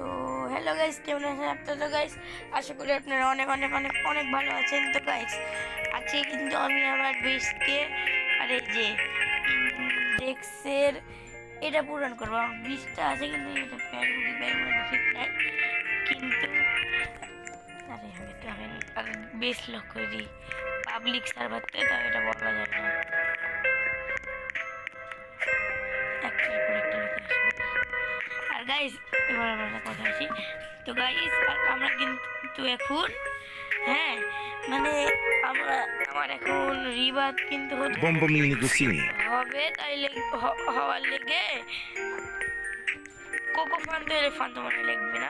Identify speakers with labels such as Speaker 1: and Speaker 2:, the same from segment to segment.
Speaker 1: তো hello guys, কেমন আছেন আপনারা? তো গাইস আশা করি আপনারা অনেক অনেক অনেক অনেক ভালো আছেন। তো গাইস আজকে কিন্তু আমি আমার বেসকে আর এই যে ইন্ডেক্সের এটা পূরণ করবো। আমার 20টা আছে কিন্তু এটা প্যারগুলি ঠিক নাই, কিন্তু আরে আমি তো আমি আর বেস লক করে দিই পাবলিক সার্ভারতে, তাও এটা বলা যায় না। একটার পর একটা লোক আসবে। আর গাইস এবার আমরা একটা কথা আসি। তো গাইস আমরা কিন্তু এখন হ্যাঁ মানে আমার এখন রিবাত কিন্তু
Speaker 2: Bombo mini Gusini.
Speaker 1: হবে, তাইলে হওয়ার লেগে কোকো ফান্তো এলিফান্তো মানে লিখবে না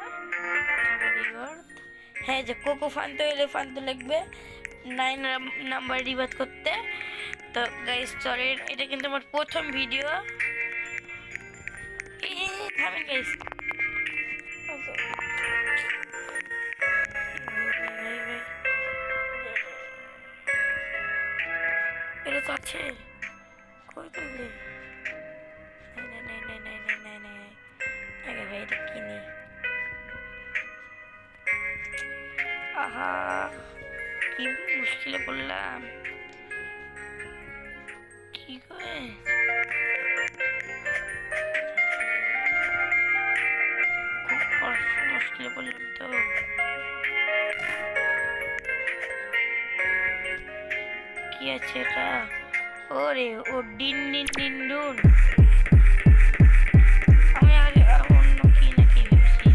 Speaker 1: হ্যাঁ, যে কোকো ফান্তো এলিফান্তো লিখবে 9 নাম্বার রিবাত করতে। তো গাইস সরি, এটা কিন্তু আমার প্রথম ভিডিও। থামেন গাইস, এটা তো আছে কই তুললি? আগে ভাই এটা কিনি। আহা কি মুশকিলে পড়লাম, কি করে খুব মুশকিলে পড়লাম। তো কি আছে এটা? ওরে ও ডিন ডিন ডিন ডুন, আমি আগে অন্য কি না কি ভেবেছি।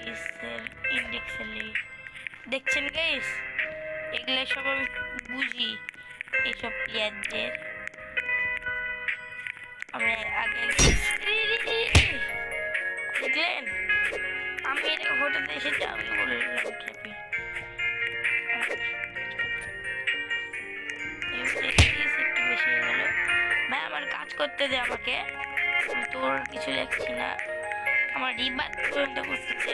Speaker 1: বেসের ইন্ডেক্সের দেখছেন গাইস, এগুলো সব আমি বুঝি এইসব প্লেয়ারদের। আমি আগে দেখলেন আমি এটা হঠাৎ এসেছি, আমি বললাম ট্র্যাপে একটু বেশি হয়ে গেল। ভাই আমার কাজ করতে দে আমাকে, আমি তোর কিছু লিখছি না, আমার রিবাত পর্যন্ত করতেছে।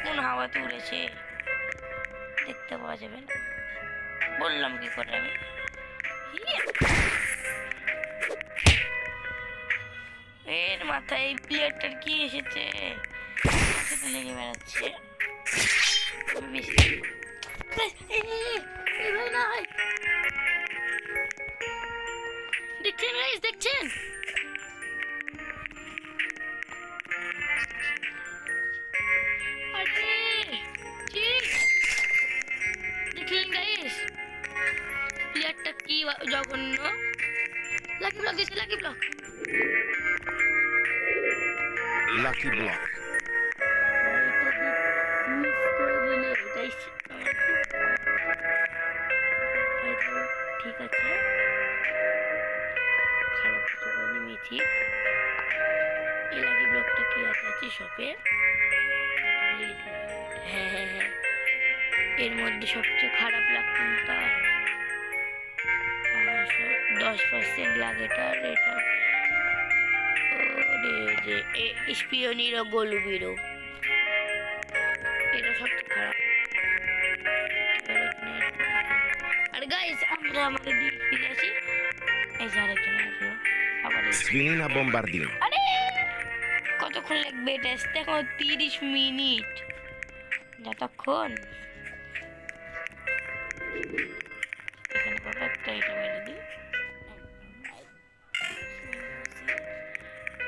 Speaker 1: কোন হাওয়াতে উড়েছে দেখতে পাওয়া যাবে না, বললাম কি করে আমি। এর মাথায় এই প্লেয়ারটার কি এসেছে, লেগে বেড়াচ্ছে বেশি। দেখছেন গাইস, দেখছেন দেখলেন গাইস প্লেয়ারটা কি জঘন্য। লাকি ব্লক দিয়েছে, লাকি ব্লক,
Speaker 2: Lucky Block.
Speaker 1: ঠিক আছে, খারাপ কিছু বলিনি মিথিক। এই লাকি ব্লকটা কি আছে শপে? হ্যাঁ হ্যাঁ হ্যাঁ, এর মধ্যে সবচেয়ে খারাপ লাগতো 10% লাগেটার এটা। ওরে যে স্পিয়নিরো গোলুবিরো, এটা সবচেয়ে খারাপ। আর গাইস আমরা আমাদের দিক ফিরে আসি। এই যে আরেকজন আসলো আবার।
Speaker 2: Squilina Bombardino.
Speaker 1: আরে কতক্ষণ লাগবে এটা আসতে? এখন 30 মিনিট, যতক্ষণ এখানে বাবা একটা এটা মেরে দিই।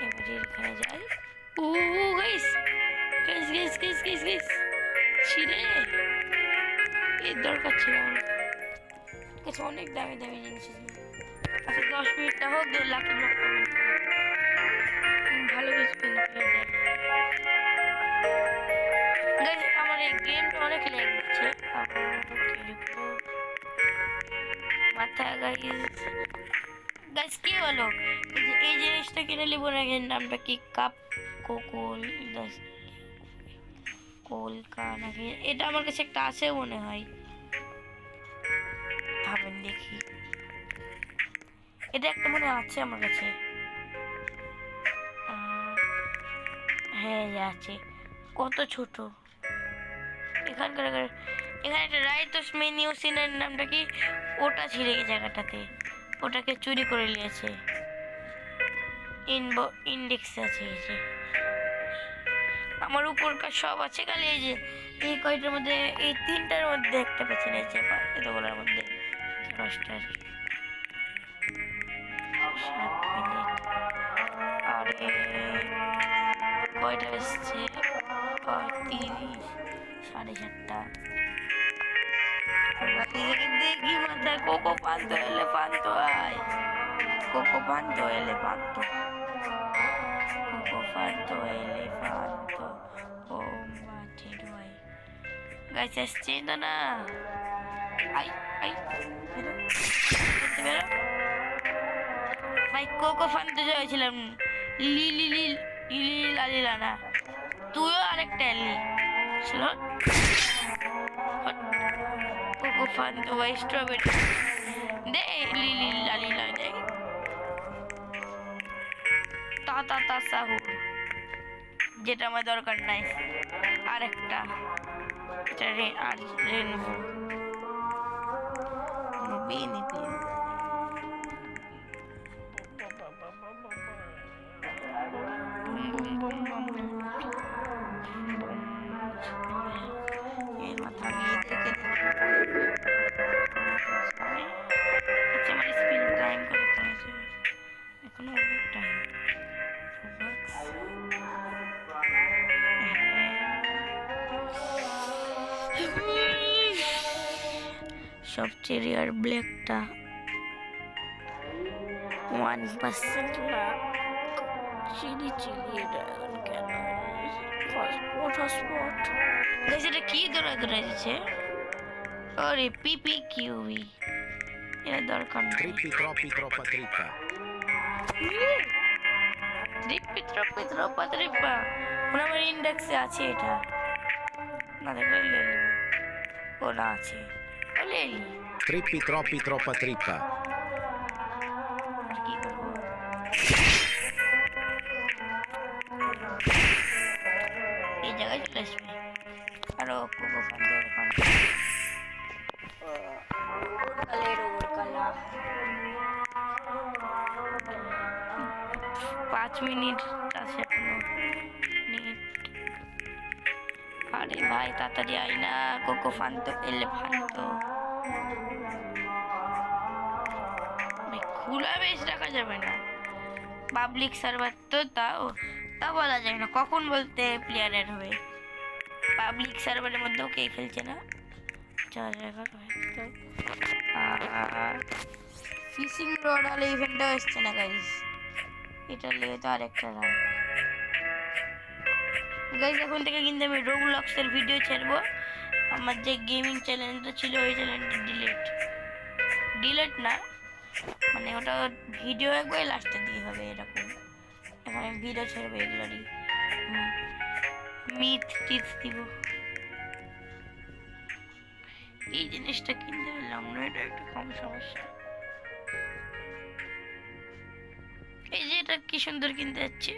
Speaker 1: এবারে এখানে যাই। ও guys guys guys guys guys guys ছিড়ে এর দরকার ছিল আমার কাছে, অনেক দামি দামি জিনিস আছে। আচ্ছা 10 মিনিটটা হোক, লাকি ব্লক করবেন, ভালো কিছু কিনতে যায়। গাইস আমার এই গেমটা অনেক ল্যাগ দিচ্ছে, মাথা গাইস। গাইস কি হলো, এই জিনিসটা কিনে নেবো না, এর নামটা কি কাপ কোকোল কলকা নাকি, এটা আমার কাছে একটা আছে মনে হয়, ভাবেন দেখি। এটা একটা মনে আছে আমার কাছে, হ্যাঁ আছে। কত ছোট। এখানে একটা রাইতোস মেনিউ সিনের নামটা কি, ওটা ছিল এই জায়গাটাতে, ওটাকে চুরি করে নিয়েছে। ইন্ডেক্স আছে এই যে, আমার উপরকার সব আছে, খালি এই যে এই কয়টার মধ্যে, এই তিনটার মধ্যে একটা বেছে নিয়েছে, এতগুলোর মধ্যে পাঁচটা আর কি। 7 মিনিট। আরে কয়টা এসছে? 30, 7:30। দেখি মাথায় কোকো পান্তো এলেফান্তো আয়, কোকো পান্তো এলেফান্তো, কোকো পান্তো এলেফান্তো। ও মাঠে ডুয়াই গাইস আসছে তো না। আই আই বেরো বেরো ভাই, কোকো পান্তো চাইছিলাম, লিলি লিলি লিলি লালিলা না, তুইও আরেকটা এলি ছিল। কোকো পান্তো ভাই, স্ট্রবেরি দে, লিলি লালিলা দে, তা সাহুর, যেটা আমার দরকার নাই। আরেকটা এটা আর রেনবো বিনি প্লিজ। এর মাথা আমি এদেরকে আচ্ছা, আমার স্পিন টাইম করে করেছে, এখনো অনেক টাইম। সবচেয়ে রেয়ার ব্ল্যাকটা 1% না, চিলি ড্রাগন কেন হটস্পট গাইস, এটা কি দৌড়াচ্ছে? আরে পিপি কিউবি, এটা দরকার নেই।
Speaker 2: Trippi troppi troppa trippa.
Speaker 1: ট্রিপ্পা আমার ইন্ডেক্সে আছে এটা, না দেখলে লে নেবো। ও না আছে, লে নি।
Speaker 2: Trippi troppi troppa trippa.
Speaker 1: আর কি করবো? এই জায়গায় চলে আসবে। আরো কোকো ফান্ডে কালা 5 মিনিট আছে এখনো। আরে ভাই তাড়াতাড়ি আই না, কোকো ফান্তো এলেফান্তো খোলা বেশ রাখা যাবে না, পাবলিক সার্ভার তো, তা বলা যায় না কখন বলতে প্লেয়ারের হবে। পাবলিক সার্ভারের মধ্যেও কে খেলছে না, ফিশিং রড আলে ইভেন্টটাও এসছে না গাইস, এটা লেগে তো আরেকটা রান গাইস। এখন থেকে কিন্তু আমি রোবলক্সের ভিডিও ছাড়বো। আমার যে গেমিং চ্যানেলটা ছিল ওই চ্যানেলটা ডিলেট না, মানে ওটা ভিডিও একবার লাস্টে দিয়ে হবে এরকম। এখন আমি ভিডিও ছাড়বো এগুলোরই, মিথ টিপস দিব। এই জিনিসটা কিনতে পারলাম না, এটা একটু কম সমস্যা। এই যে এটা কি সুন্দর কিনতে যাচ্ছে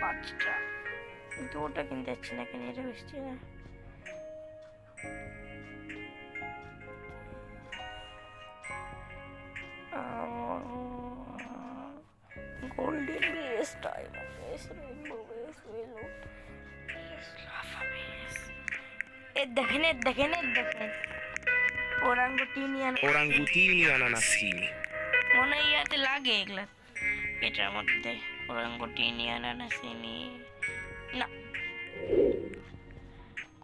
Speaker 1: 5টা, কিন্তু ওটা কিনতে যাচ্ছে না কেন, এটা বেশি না। golden base, diamond base, rainbow base, yellow base, lava base. দেখেন
Speaker 2: Orangutini ananassini.
Speaker 1: মনে হয় ইয়াতে লাগে এগুলা, এটার মধ্যে ওরাঙ্গুটিনি আনানাসিনি না,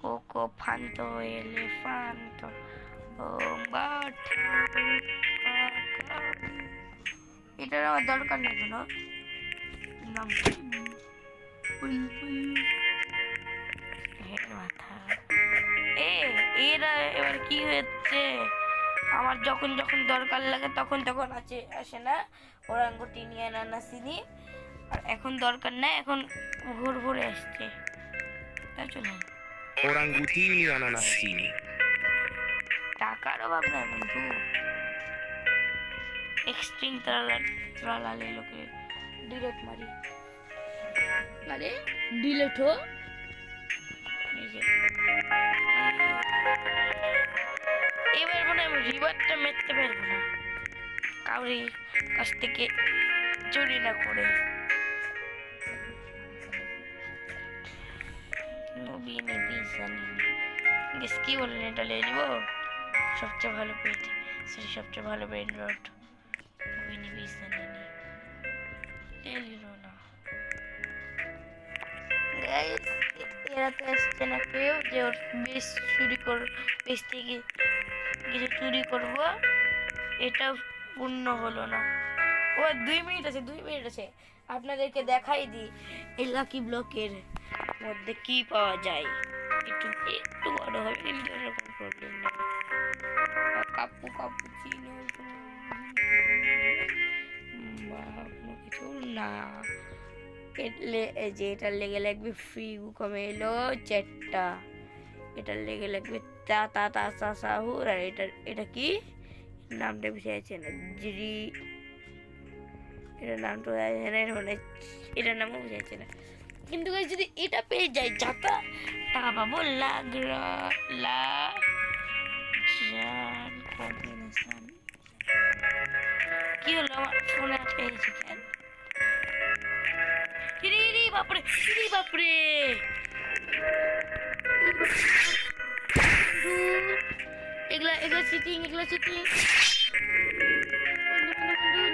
Speaker 1: কোকো ফান্তো এলিফান্তো ও বাট, এটার আমার দরকার নেই কোনো নাম। মাথা এরা এবার কি হচ্ছে, আমার যখন দরকার লাগে তখন আসে না ওরাঙ্গুটিনি আনানাসিনি, আর এখন দরকার নাই, এখন ভোরে আসছে, তাই চলে।
Speaker 2: Orangutini ananassini.
Speaker 1: টাকার অভাব নাই বন্ধু, এক্সট্রিম ত্রালালে লোকে ডিলেট মারি, আরে ডিলেট হো যে এবার মনে হয় আমি রিওয়ার্ডটা মেটতে পারবো না কাউরি কাছ থেকে চুরি না করে। নবীনে বিজানি গেস কি বলেন, এটা নিয়ে নিবো সবচেয়ে ভালো পেট, সবচেয়ে ভালো ব্রেন রড। নবীনে বিজানি নিল না। গাইস এরা তো আসছে না কেউ যে ওর বেশ চুরি বেশ থেকে কিছু চুরি করবো, এটাও পূর্ণ হলো না। ও 2 মিনিট আছে, 2 মিনিট আছে, আপনাদেরকে দেখাই দিই এই লাকি ব্লকের মধ্যে কি পাওয়া যায়। একটু একটু বড় হবে কিন্তু এরকম প্রবলেম নেই। কাপু কাপু চিনি বা কোনো কিছু না, যে এটার লেগে লাগবে ফ্রি কমে এলো 4টা, এটার লেগে লাগবে তা তা তা সা সাহুর, আর এটা কি নামটা বুঝে আছে না জিরি, এটার নামটা মানে এটার নামও বুঝে আছে না। কিন্তু যদি এটা পেয়ে যাই যাতা টাকা পাবো কম্বিনেশন। কি হলো আমার ফোনে আটকে গেছে কেন? বাপরে বাপরে, এগুলা চিটিং, এগুলা চিটিং।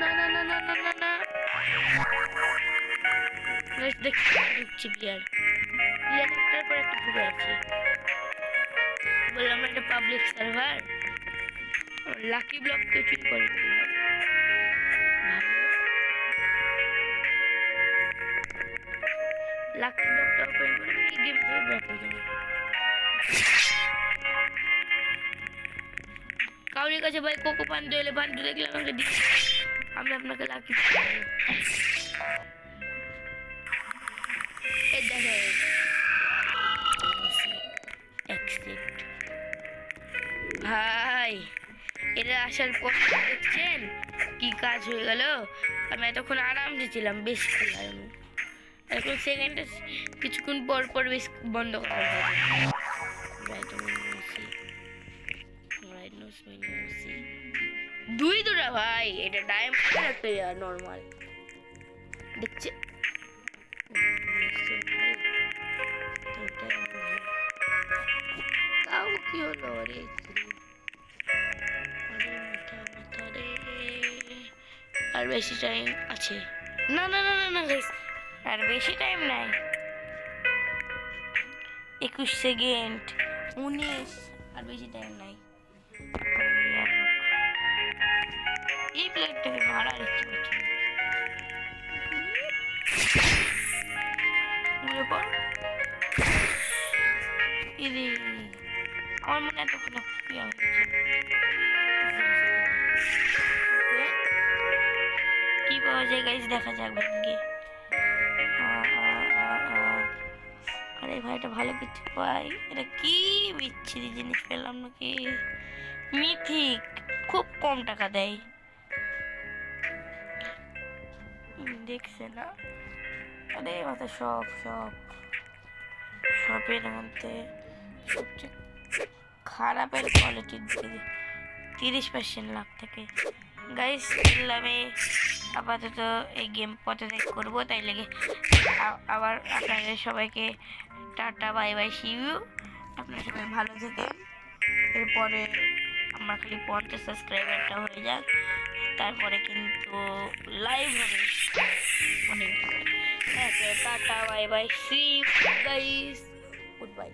Speaker 1: না না না না না না না, ঢুকছি প্লেয়ার একটার পর একটা ঢুকে আছে। বললাম এটা পাবলিক সার্ভার, লাকি ব্লক কেউ চুরি করে লাকি ব্লকটা ওপেন করে এই গেম থেকে ব্যাক হয়ে যাবে। কাউরির কাছে ভাই কোকো পান দিলে বান্ধু দেখলাম আমাকে দিয়ে, আমি আপনাকে লাকি এই দেখেন ভাই, এটা আসার পর দেখছেন কি কাজ হয়ে গেল। আমি এতক্ষণ আরামসে ছিলাম, বেশ খেলাম, এখন সেকেন্ডে কিছুক্ষণ পর পর বেশ বন্ধ করা হয়। দুটা ভাই, এটা ডায়মন্ড একটা নর্মাল দেখছে। তাও কি হলো রে, আর বেশি টাইম আছে? না না না না না গাইস, আর বেশি টাইম নাই, 21 সেকেন্ড 19, আর বেশি টাইম নাই। এই প্লেটটাকে মারার ইচ্ছে করছে। আমার মনে এত কোনো ক্রিয়া হচ্ছে, কি পাওয়া যায় গাইস দেখা যাক ভাগ্যে। আরে ভাইটা ভালো কিছু পাই, এটা কি বিচ্ছিরি জিনিস পেলাম নাকি? মিথিক, খুব কম টাকা দেয়, দেখছে না? আরে মাথা সবের মধ্যে সবচেয়ে খারাপের কোয়ালিটির দিকে 30% লাভ থাকে। গাইস আমি আপাতত এই গেম পথে করবো, তাই লেগে আবার আপনাদের সবাইকে tata bye bye see you. আপনারা সবাই ভালো থাকেন। এরপরে আমার খালি 50 সাবস্ক্রাইবারটা হয়ে যাক, তারপরে কিন্তু লাইভ হবে অনেক। Tata bye bye see you guys, good bye.